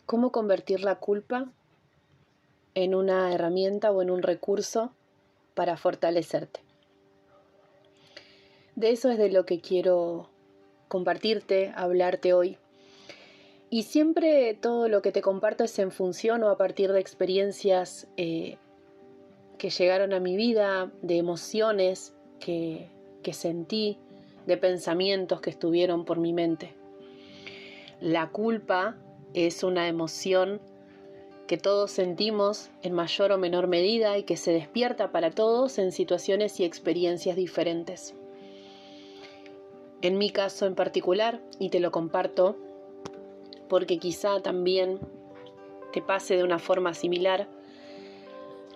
¿Cómo convertir la culpa en una herramienta o en un recurso para fortalecerte? De eso es de lo que quiero compartirte, hablarte hoy. Y siempre todo lo que te comparto es en función o a partir de experiencias que llegaron a mi vida, de emociones que sentí, de pensamientos que estuvieron por mi mente. La culpa es una emoción que todos sentimos en mayor o menor medida y que se despierta para todos en situaciones y experiencias diferentes. En mi caso en particular, y te lo comparto porque quizá también te pase de una forma similar,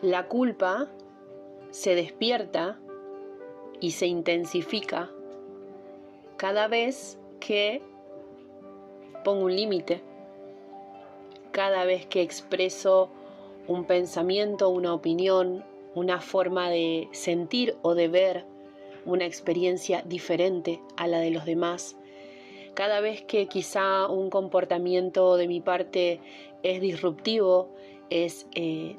la culpa se despierta y se intensifica cada vez que pongo un límite, cada vez que expreso un pensamiento, una opinión, una forma de sentir o de ver una experiencia diferente a la de los demás, cada vez que quizá un comportamiento de mi parte es disruptivo, es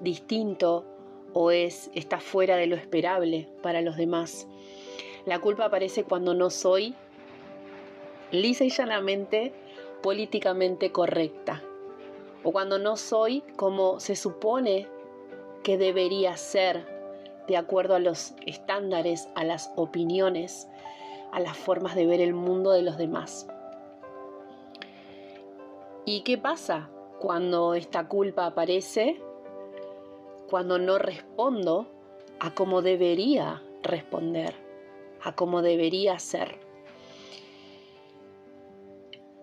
distinto o está fuera de lo esperable para los demás. La culpa aparece cuando no soy lisa y llanamente políticamente correcta, o cuando no soy como se supone que debería ser, de acuerdo a los estándares, a las opiniones, a las formas de ver el mundo de los demás. ¿Y qué pasa cuando esta culpa aparece? Cuando no respondo a cómo debería responder, a cómo debería ser.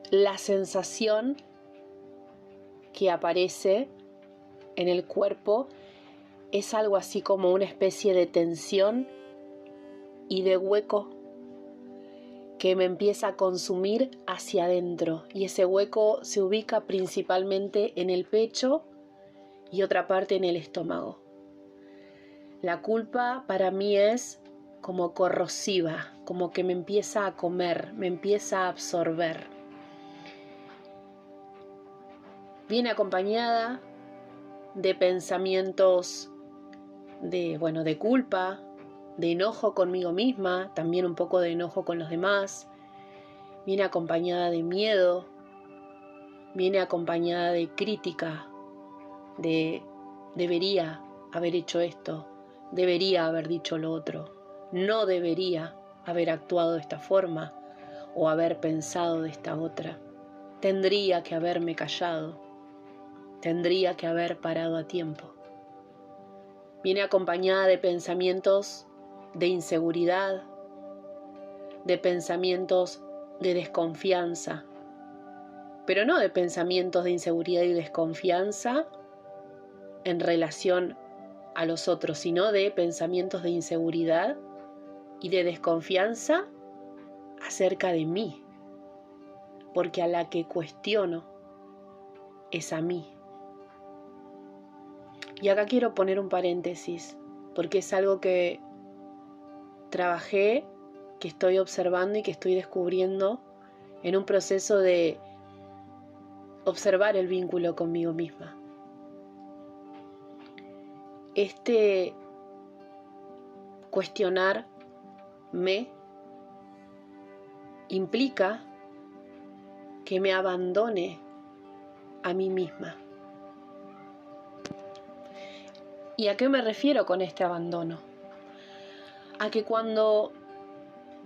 La sensación que aparece en el cuerpo es algo así como una especie de tensión y de hueco que me empieza a consumir hacia adentro, y ese hueco se ubica principalmente en el pecho y otra parte en el estómago. La culpa para mí es como corrosiva, como que me empieza a comer, me empieza a absorber. Viene acompañada de pensamientos de culpa, de enojo conmigo misma, también un poco de enojo con los demás. Viene acompañada de miedo, viene acompañada de crítica, de debería haber hecho esto, debería haber dicho lo otro, no debería haber actuado de esta forma o haber pensado de esta otra. Tendría que haberme callado, tendría que haber parado a tiempo. Viene acompañada de pensamientos de inseguridad, de pensamientos de desconfianza, pero no de pensamientos de inseguridad y desconfianza en relación a los otros, sino de pensamientos de inseguridad y de desconfianza acerca de mí, porque a la que cuestiono es a mí. Y acá quiero poner un paréntesis, porque es algo que trabajé, que estoy observando y que estoy descubriendo en un proceso de observar el vínculo conmigo misma. Este cuestionarme implica que me abandone a mí misma. ¿Y a qué me refiero con este abandono? A que cuando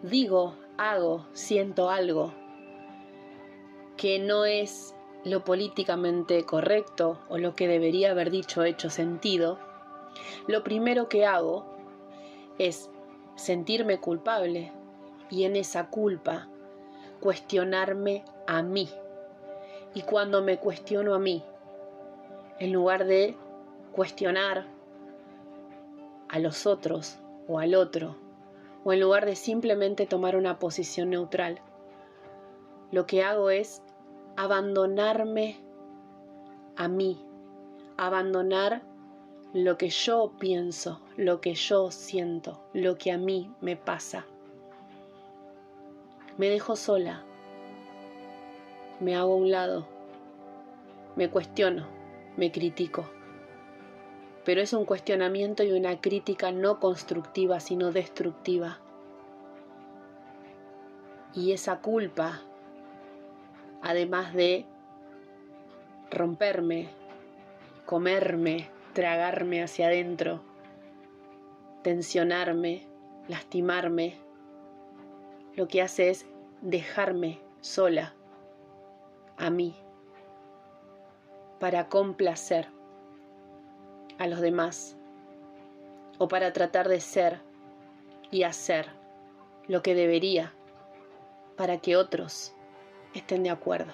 digo, hago, siento algo que no es lo políticamente correcto o lo que debería haber dicho, hecho, sentido, lo primero que hago es sentirme culpable y en esa culpa cuestionarme a mí. Y cuando me cuestiono a mí, en lugar de cuestionar a los otros o al otro, o en lugar de simplemente tomar una posición neutral, lo que hago es abandonarme a mí, abandonar lo que yo pienso, lo que yo siento, lo que a mí me pasa. Me dejo sola, me hago a un lado me cuestiono, me critico. Pero es un cuestionamiento y una crítica no constructiva, sino destructiva. Y esa culpa, además de romperme, comerme, tragarme hacia adentro, tensionarme, lastimarme, lo que hace es dejarme sola a mí para complacer a los demás o para tratar de ser y hacer lo que debería para que otros estén de acuerdo.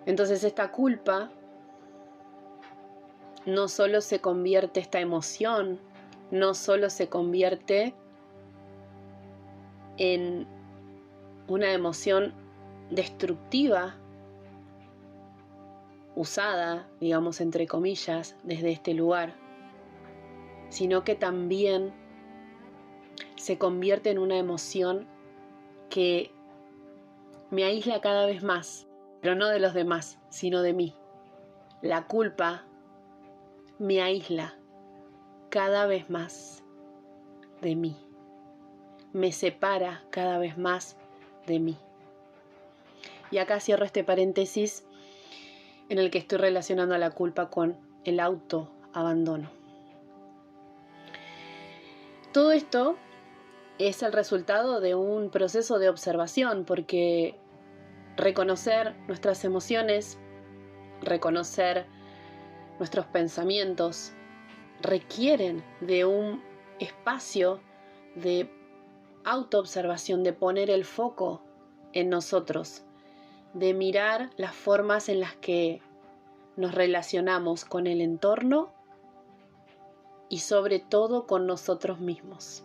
Entonces esta culpa no solo se convierte, esta emoción no solo se convierte en una emoción destructiva, usada, digamos, entre comillas, desde este lugar, sino que también se convierte en una emoción que me aísla cada vez más, pero no de los demás, sino de mí. La culpa me aísla cada vez más de mí, me separa cada vez más de mí. Y acá cierro este paréntesis en el que estoy relacionando a la culpa con el autoabandono. Todo esto es el resultado de un proceso de observación, porque reconocer nuestras emociones, reconocer nuestros pensamientos, requieren de un espacio de autoobservación, de poner el foco en nosotros, de mirar las formas en las que nos relacionamos con el entorno y sobre todo con nosotros mismos.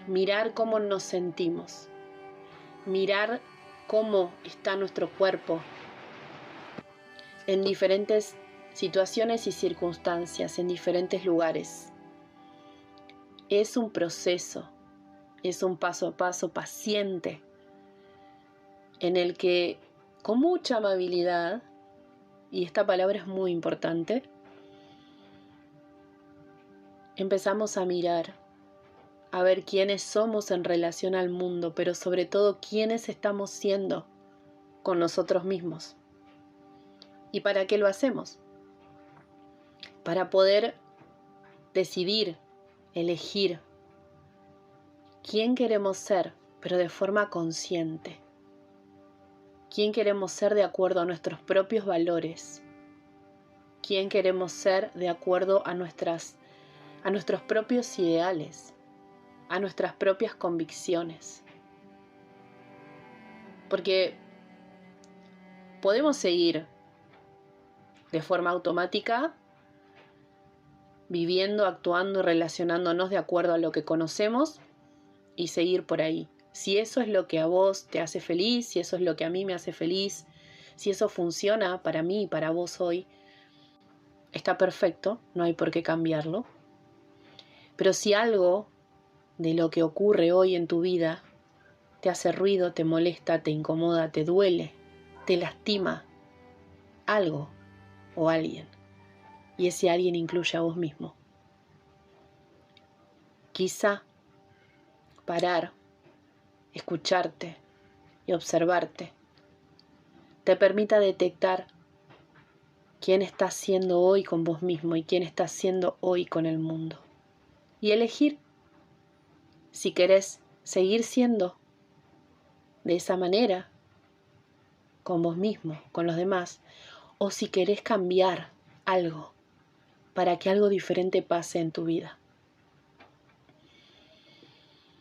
Mirar cómo nos sentimos, mirar cómo está nuestro cuerpo en diferentes situaciones y circunstancias, en diferentes lugares. Es un proceso, es un paso a paso paciente en el que con mucha amabilidad, y esta palabra es muy importante, empezamos a mirar, a ver quiénes somos en relación al mundo, pero sobre todo quiénes estamos siendo con nosotros mismos. ¿Y para qué lo hacemos? Para poder decidir, elegir quién queremos ser, pero de forma consciente. ¿Quién queremos ser de acuerdo a nuestros propios valores? ¿Quién queremos ser de acuerdo a nuestros propios ideales, a nuestras propias convicciones? Porque podemos seguir de forma automática viviendo, actuando y relacionándonos de acuerdo a lo que conocemos y seguir por ahí. Si eso es lo que a vos te hace feliz, si eso es lo que a mí me hace feliz, si eso funciona para mí y para vos hoy, está perfecto, no hay por qué cambiarlo. Pero si algo de lo que ocurre hoy en tu vida te hace ruido, te molesta, te incomoda, te duele, te lastima algo o alguien, y ese alguien incluye a vos mismo, quizá parar, escucharte y observarte te permita detectar quién estás siendo hoy con vos mismo y quién estás siendo hoy con el mundo. Y elegir si querés seguir siendo de esa manera con vos mismo, con los demás, o si querés cambiar algo para que algo diferente pase en tu vida.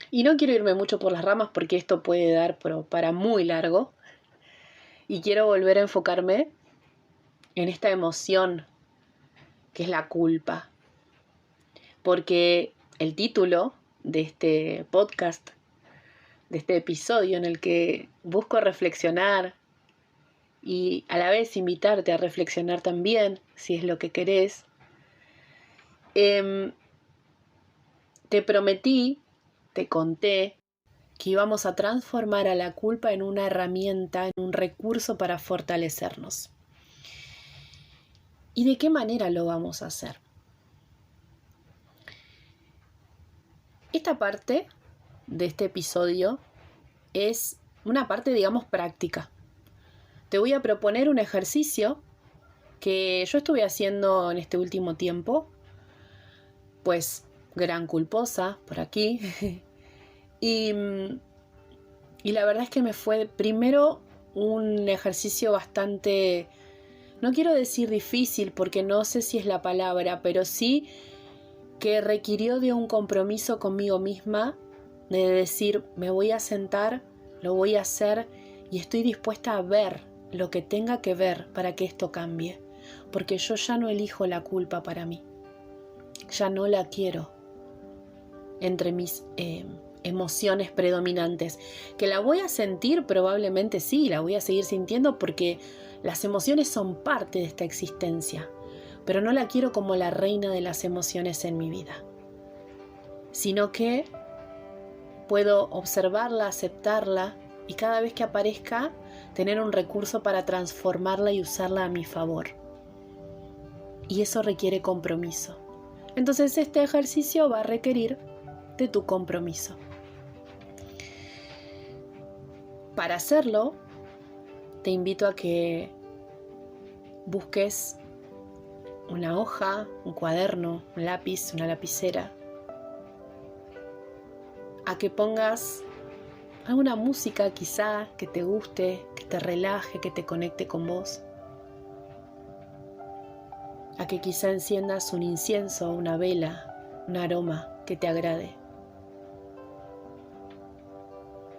Y no quiero irme mucho por las ramas porque esto puede dar para muy largo. Y quiero volver a enfocarme en esta emoción que es la culpa. Porque el título de este podcast, de este episodio en el que busco reflexionar y a la vez invitarte a reflexionar también, si es lo que querés, te prometí, te conté, que íbamos a transformar a la culpa en una herramienta, en un recurso para fortalecernos. ¿Y de qué manera lo vamos a hacer? Esta parte de este episodio es una parte, digamos, práctica. Te voy a proponer un ejercicio que yo estuve haciendo en este último tiempo, pues gran culposa por aquí. y la verdad es que me fue primero un ejercicio bastante, no quiero decir difícil porque no sé si es la palabra, pero sí que requirió de un compromiso conmigo misma, de decir, me voy a sentar, lo voy a hacer y estoy dispuesta a ver lo que tenga que ver para que esto cambie, porque yo ya no elijo la culpa para mí, ya no la quiero entre mis emociones predominantes, que la voy a sentir probablemente sí, la voy a seguir sintiendo porque las emociones son parte de esta existencia, pero no la quiero como la reina de las emociones en mi vida, sino que puedo observarla, aceptarla y cada vez que aparezca tener un recurso para transformarla y usarla a mi favor. Y eso requiere compromiso. Entonces este ejercicio va a requerir de tu compromiso. Para hacerlo, te invito a que busques una hoja, un cuaderno, un lápiz, una lapicera, a que pongas alguna música quizá que te guste, que te relaje, que te conecte con vos, a que quizá enciendas un incienso, una vela, un aroma que te agrade,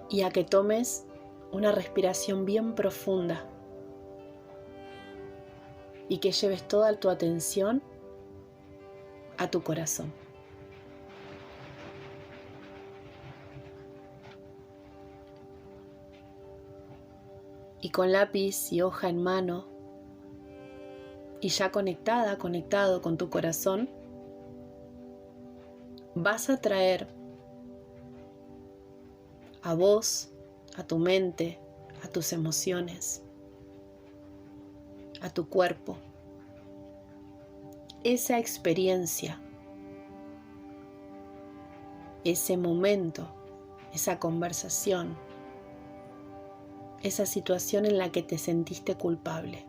y a que tomes una respiración bien profunda y que lleves toda tu atención a tu corazón. Y con lápiz y hoja en mano, y ya conectado con tu corazón, vas a traer a vos, a tu mente, a tus emociones, a tu cuerpo, esa experiencia, ese momento, esa conversación, esa situación en la que te sentiste culpable.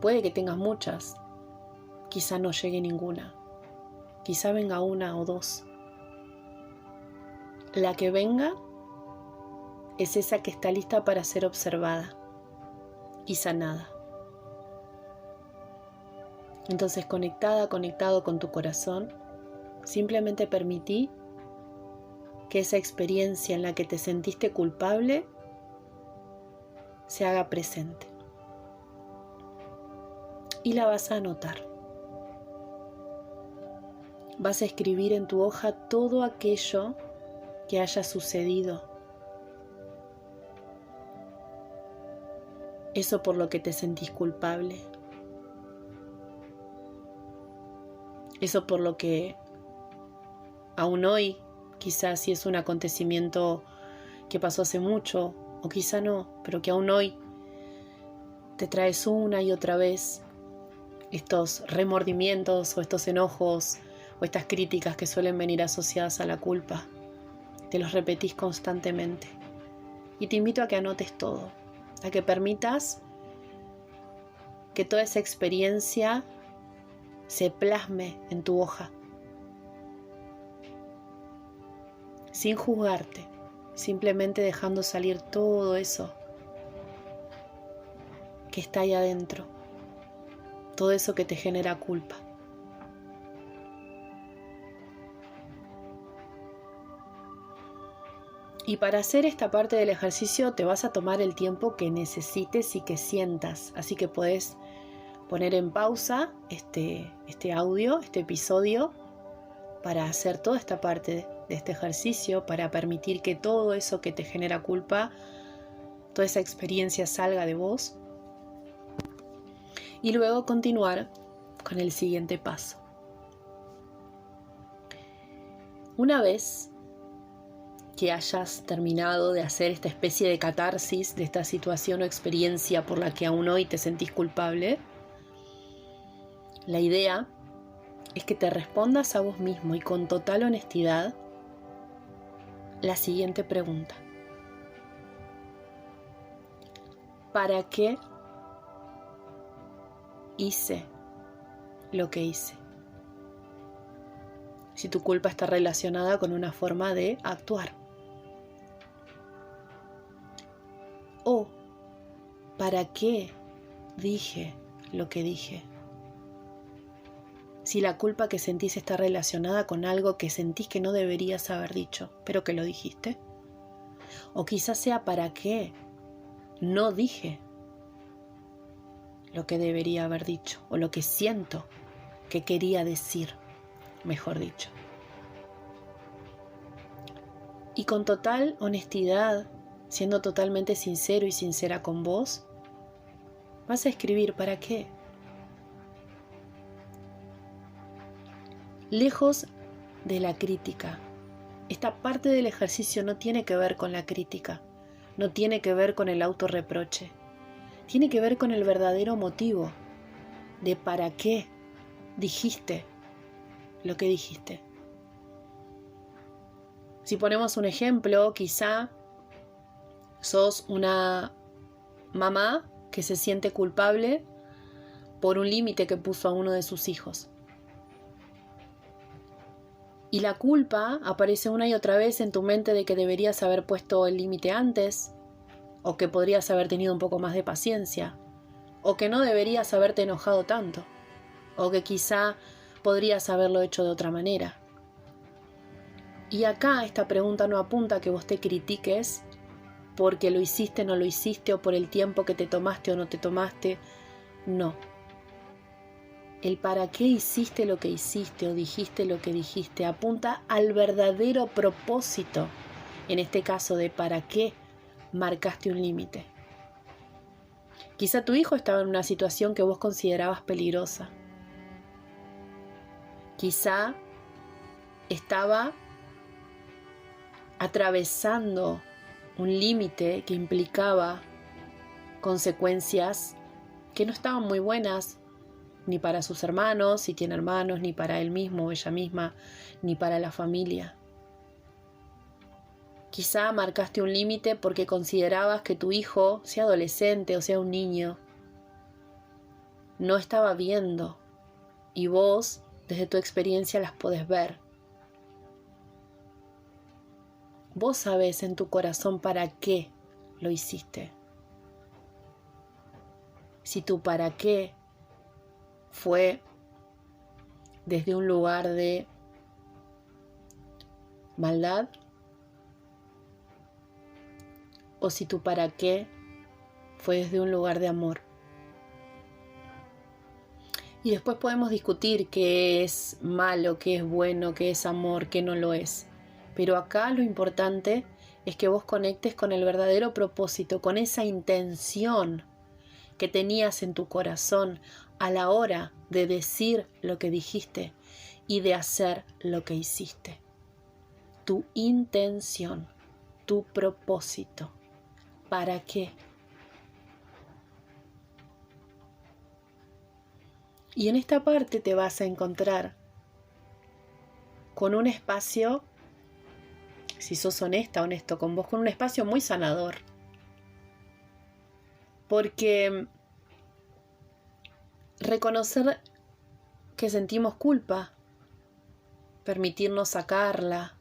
Puede que tengas muchas, quizá no llegue ninguna, quizá venga una o dos. La que venga es esa que está lista para ser observada y sanada. Entonces, conectado con tu corazón, simplemente permití que esa experiencia en la que te sentiste culpable se haga presente. Y la vas a anotar. Vas a escribir en tu hoja todo aquello que haya sucedido. Eso por lo que te sentís culpable. Eso por lo que aún hoy, quizás si es un acontecimiento que pasó hace mucho, o quizá no, pero que aún hoy te traes una y otra vez estos remordimientos o estos enojos o estas críticas que suelen venir asociadas a la culpa. Te los repetís constantemente. Y te invito a que anotes todo, a que permitas que toda esa experiencia se plasme en tu hoja, sin juzgarte, simplemente dejando salir todo eso que está ahí adentro, todo eso que te genera culpa. Y para hacer esta parte del ejercicio te vas a tomar el tiempo que necesites y que sientas, así que podés poner en pausa este audio, este episodio, para hacer toda esta parte de este ejercicio, para permitir que todo eso que te genera culpa, toda esa experiencia salga de vos, y luego continuar con el siguiente paso. Una vez que hayas terminado de hacer esta especie de catarsis de esta situación o experiencia por la que aún hoy te sentís culpable, la idea es que te respondas a vos mismo y con total honestidad la siguiente pregunta. ¿Para qué hice lo que hice? Si tu culpa está relacionada con una forma de actuar. O ¿para qué dije lo que dije? Si la culpa que sentís está relacionada con algo que sentís que no deberías haber dicho, pero que lo dijiste. O quizás sea ¿para qué no dije lo que debería haber dicho? O lo que siento que quería decir, mejor dicho. Y con total honestidad, siendo totalmente sincero y sincera con vos, vas a escribir ¿para qué? Lejos de la crítica. Esta parte del ejercicio no tiene que ver con la crítica, no tiene que ver con el autorreproche, tiene que ver con el verdadero motivo de para qué dijiste lo que dijiste. Si ponemos un ejemplo, quizá sos una mamá que se siente culpable por un límite que puso a uno de sus hijos. Y la culpa aparece una y otra vez en tu mente de que deberías haber puesto el límite antes, o que podrías haber tenido un poco más de paciencia, o que no deberías haberte enojado tanto, o que quizá podrías haberlo hecho de otra manera. Y acá esta pregunta no apunta a que vos te critiques porque lo hiciste, no lo hiciste, o por el tiempo que te tomaste o no te tomaste. No. El para qué hiciste lo que hiciste o dijiste lo que dijiste apunta al verdadero propósito, en este caso de para qué marcaste un límite. Quizá tu hijo estaba en una situación que vos considerabas peligrosa. Quizá estaba atravesando un límite que implicaba consecuencias que no estaban muy buenas, ni para sus hermanos, si tiene hermanos, ni para él mismo o ella misma, ni para la familia. Quizá marcaste un límite porque considerabas que tu hijo, sea adolescente o sea un niño, no estaba viendo y vos, desde tu experiencia, las podés ver. Vos sabés en tu corazón para qué lo hiciste. Si tu para qué fue desde un lugar de maldad, o si tu para qué fue desde un lugar de amor. Y después podemos discutir qué es malo, qué es bueno, qué es amor, qué no lo es. Pero acá lo importante es que vos conectes con el verdadero propósito, con esa intención que tenías en tu corazón a la hora de decir lo que dijiste y de hacer lo que hiciste. Tu intención, tu propósito. ¿Para qué? Y en esta parte te vas a encontrar con un espacio, si sos honesta, honesto con vos, con un espacio muy sanador. Porque reconocer que sentimos culpa, permitirnos sacarla,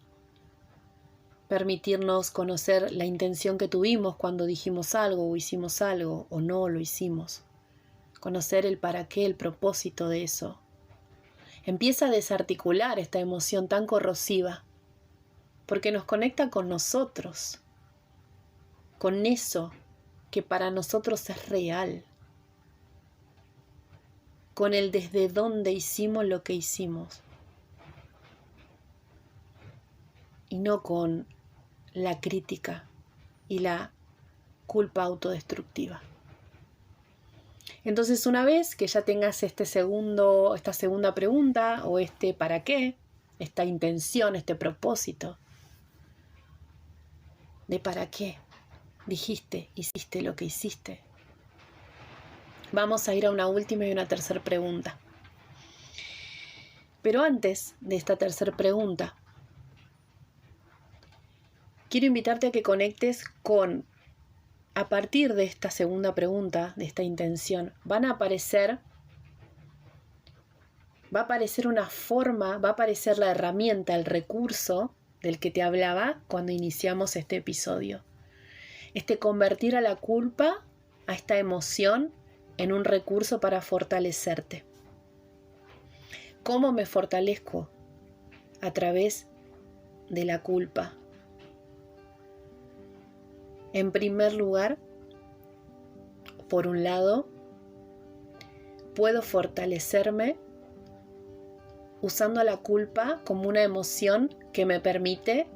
permitirnos conocer la intención que tuvimos cuando dijimos algo o hicimos algo o no lo hicimos, conocer el para qué, el propósito de eso, empieza a desarticular esta emoción tan corrosiva, porque nos conecta con nosotros, con eso que para nosotros es real, con el desde dónde hicimos lo que hicimos, y no con la crítica y la culpa autodestructiva. Entonces, una vez que ya tengas esta segunda pregunta, o este para qué, esta intención, este propósito, de para qué dijiste, hiciste lo que hiciste. Vamos a ir a una última y una tercera pregunta. Pero antes de esta tercera pregunta, quiero invitarte a que conectes con, a partir de esta segunda pregunta, de esta intención, va a aparecer una forma, va a aparecer la herramienta, el recurso del que te hablaba cuando iniciamos este episodio. Convertir a la culpa, a esta emoción, en un recurso para fortalecerte. ¿Cómo me fortalezco? A través de la culpa. En primer lugar, por un lado, puedo fortalecerme usando la culpa como una emoción que me permite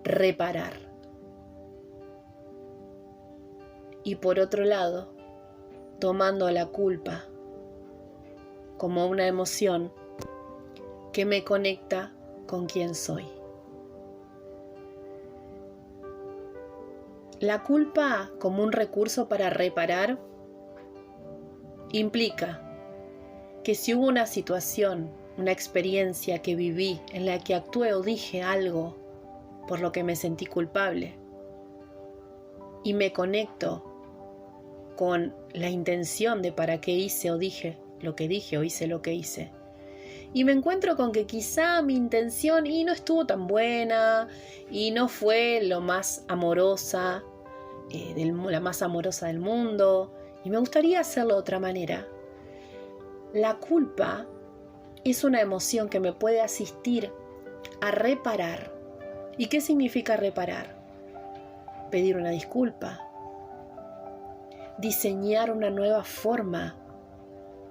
reparar. Y por otro lado, tomando la culpa como una emoción que me conecta con quién soy. La culpa como un recurso para reparar implica que si hubo una situación, una experiencia que viví en la que actué o dije algo por lo que me sentí culpable y me conecto con la intención de para qué hice o dije lo que dije o hice lo que hice, y me encuentro con que quizá mi intención no estuvo tan buena y no fue lo más amorosa, la más amorosa del mundo, y me gustaría hacerlo de otra manera. La culpa es una emoción que me puede asistir a reparar. ¿Y qué significa reparar? Pedir una disculpa, diseñar una nueva forma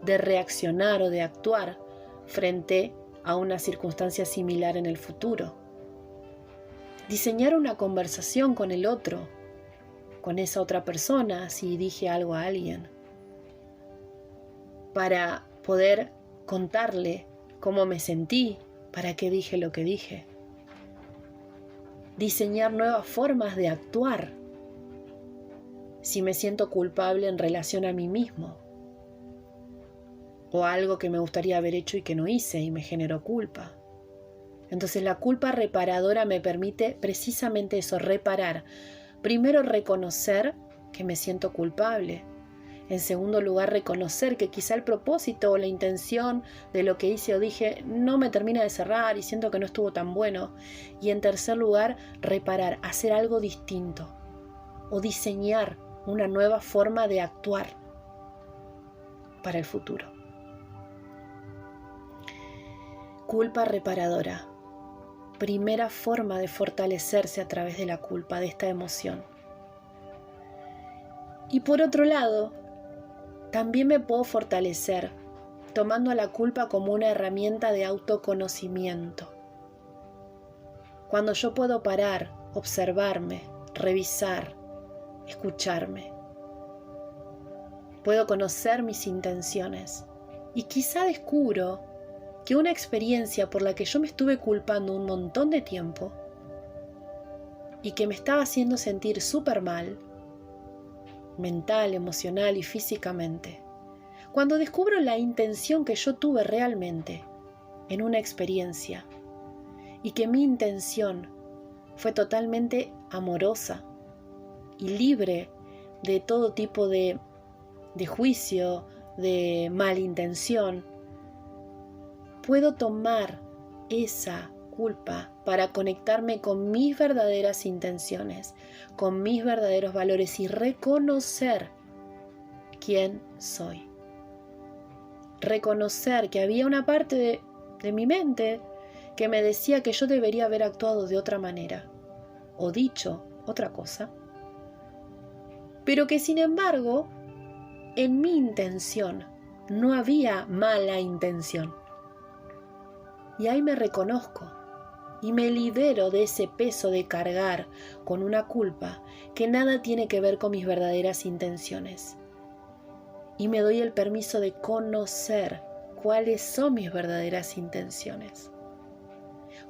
de reaccionar o de actuar frente a una circunstancia similar en el futuro. Diseñar una conversación con el otro, con esa otra persona, si dije algo a alguien, para poder contarle cómo me sentí, para qué dije lo que dije. Diseñar nuevas formas de actuar si me siento culpable en relación a mí mismo, o algo que me gustaría haber hecho y que no hice y me generó culpa. Entonces la culpa reparadora me permite precisamente eso, reparar. Primero, reconocer que me siento culpable. En segundo lugar, reconocer que quizá el propósito o la intención de lo que hice o dije no me termina de cerrar y siento que no estuvo tan bueno. Y en tercer lugar, reparar, hacer algo distinto o diseñar una nueva forma de actuar para el futuro. Culpa reparadora. Primera forma de fortalecerse a través de la culpa, de esta emoción. Y por otro lado, también me puedo fortalecer tomando a la culpa como una herramienta de autoconocimiento. Cuando yo puedo parar, observarme, revisar, escucharme. Puedo conocer mis intenciones y quizá descubro que una experiencia por la que yo me estuve culpando un montón de tiempo y que me estaba haciendo sentir súper mal, mental, emocional y físicamente, cuando descubro la intención que yo tuve realmente en una experiencia y que mi intención fue totalmente amorosa y libre de todo tipo de juicio, de malintención, puedo tomar esa culpa para conectarme con mis verdaderas intenciones, con mis verdaderos valores y reconocer quién soy. Reconocer que había una parte de mi mente que me decía que yo debería haber actuado de otra manera o dicho otra cosa, pero que sin embargo en mi intención no había mala intención. Y ahí me reconozco y me libero de ese peso de cargar con una culpa que nada tiene que ver con mis verdaderas intenciones. Y me doy el permiso de conocer cuáles son mis verdaderas intenciones.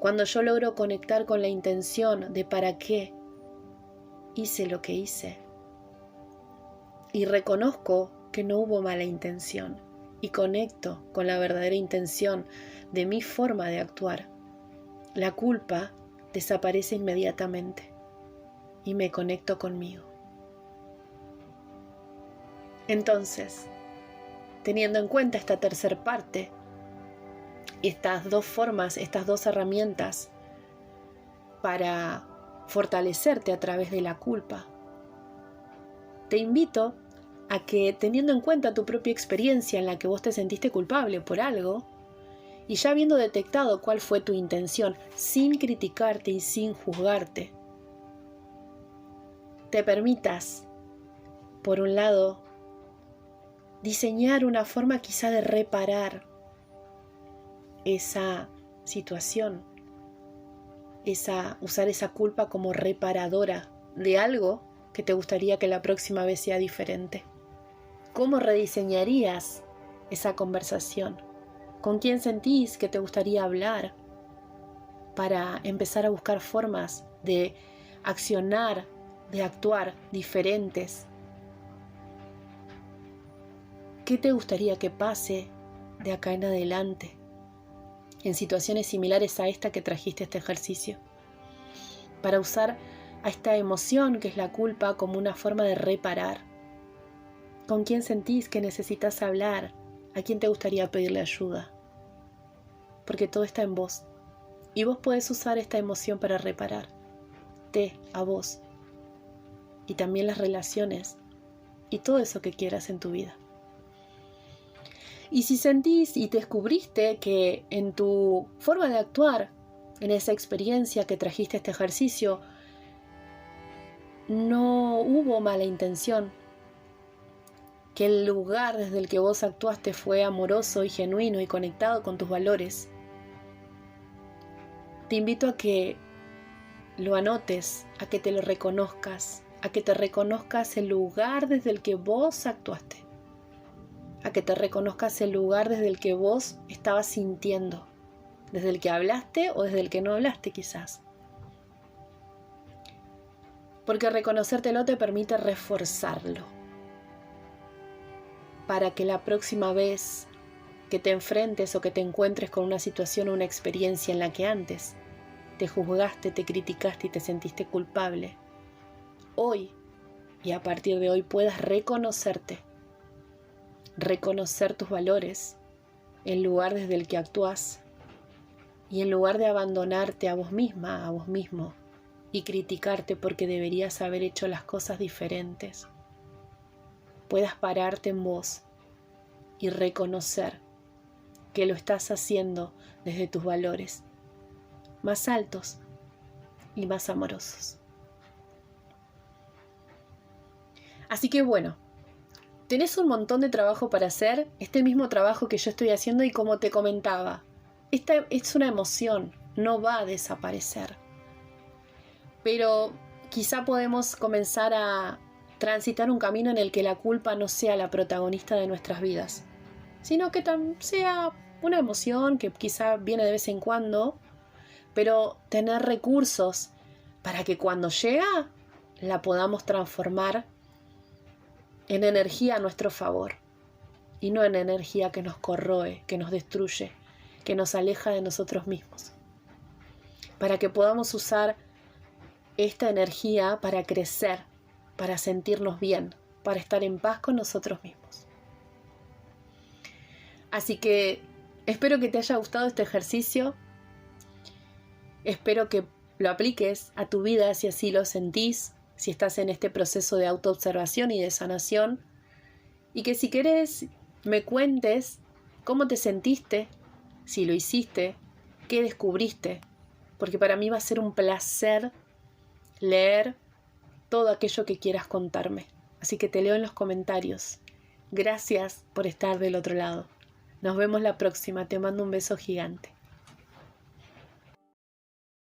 Cuando yo logro conectar con la intención de para qué hice lo que hice y reconozco que no hubo mala intención y conecto con la verdadera intención de mi forma de actuar, la culpa desaparece inmediatamente y me conecto conmigo. Entonces, teniendo en cuenta esta tercera parte, estas dos formas, estas dos herramientas para fortalecerte a través de la culpa, te invito a que, teniendo en cuenta tu propia experiencia en la que vos te sentiste culpable por algo, y ya habiendo detectado cuál fue tu intención, sin criticarte y sin juzgarte, te permitas, por un lado, diseñar una forma quizá de reparar esa situación, usar esa culpa como reparadora de algo que te gustaría que la próxima vez sea diferente. ¿Cómo rediseñarías esa conversación? ¿Con quién sentís que te gustaría hablar para empezar a buscar formas de accionar, de actuar diferentes? ¿Qué te gustaría que pase de acá en adelante en situaciones similares a esta que trajiste este ejercicio? Para usar a esta emoción que es la culpa como una forma de reparar. ¿Con quién sentís que necesitas hablar? ¿A quién te gustaría pedirle ayuda? Porque todo está en vos. Y vos podés usar esta emoción para repararte a vos. Y también las relaciones. Y todo eso que quieras en tu vida. Y si sentís y descubriste que en tu forma de actuar, en esa experiencia que trajiste este ejercicio, no hubo mala intención, que el lugar desde el que vos actuaste fue amoroso y genuino y conectado con tus valores, te invito a que lo anotes, a que te lo reconozcas, a que te reconozcas el lugar desde el que vos actuaste, a que te reconozcas el lugar desde el que vos estabas sintiendo, desde el que hablaste o desde el que no hablaste quizás. Porque reconocértelo te permite reforzarlo, para que la próxima vez que te enfrentes o que te encuentres con una situación o una experiencia en la que antes te juzgaste, te criticaste y te sentiste culpable, hoy y a partir de hoy puedas reconocerte, reconocer tus valores, el lugar desde el que actúas y en lugar de abandonarte a vos misma, a vos mismo y criticarte porque deberías haber hecho las cosas diferentes, puedas pararte en vos y reconocer que lo estás haciendo desde tus valores más altos y más amorosos. Así que bueno, tenés un montón de trabajo para hacer, este mismo trabajo que yo estoy haciendo, y como te comentaba, esta es una emoción, no va a desaparecer. Pero quizá podemos comenzar a transitar un camino en el que la culpa no sea la protagonista de nuestras vidas, sino que sea una emoción que quizá viene de vez en cuando, pero tener recursos para que cuando llega la podamos transformar en energía a nuestro favor y no en energía que nos corroe, que nos destruye, que nos aleja de nosotros mismos. Para que podamos usar esta energía para crecer, para sentirnos bien, para estar en paz con nosotros mismos. Así que espero que te haya gustado este ejercicio. Espero que lo apliques a tu vida si así lo sentís, si estás en este proceso de autoobservación y de sanación. Y que si querés me cuentes cómo te sentiste, si lo hiciste, qué descubriste. Porque para mí va a ser un placer leer todo aquello que quieras contarme. Así que te leo en los comentarios. Gracias por estar del otro lado. Nos vemos la próxima. Te mando un beso gigante.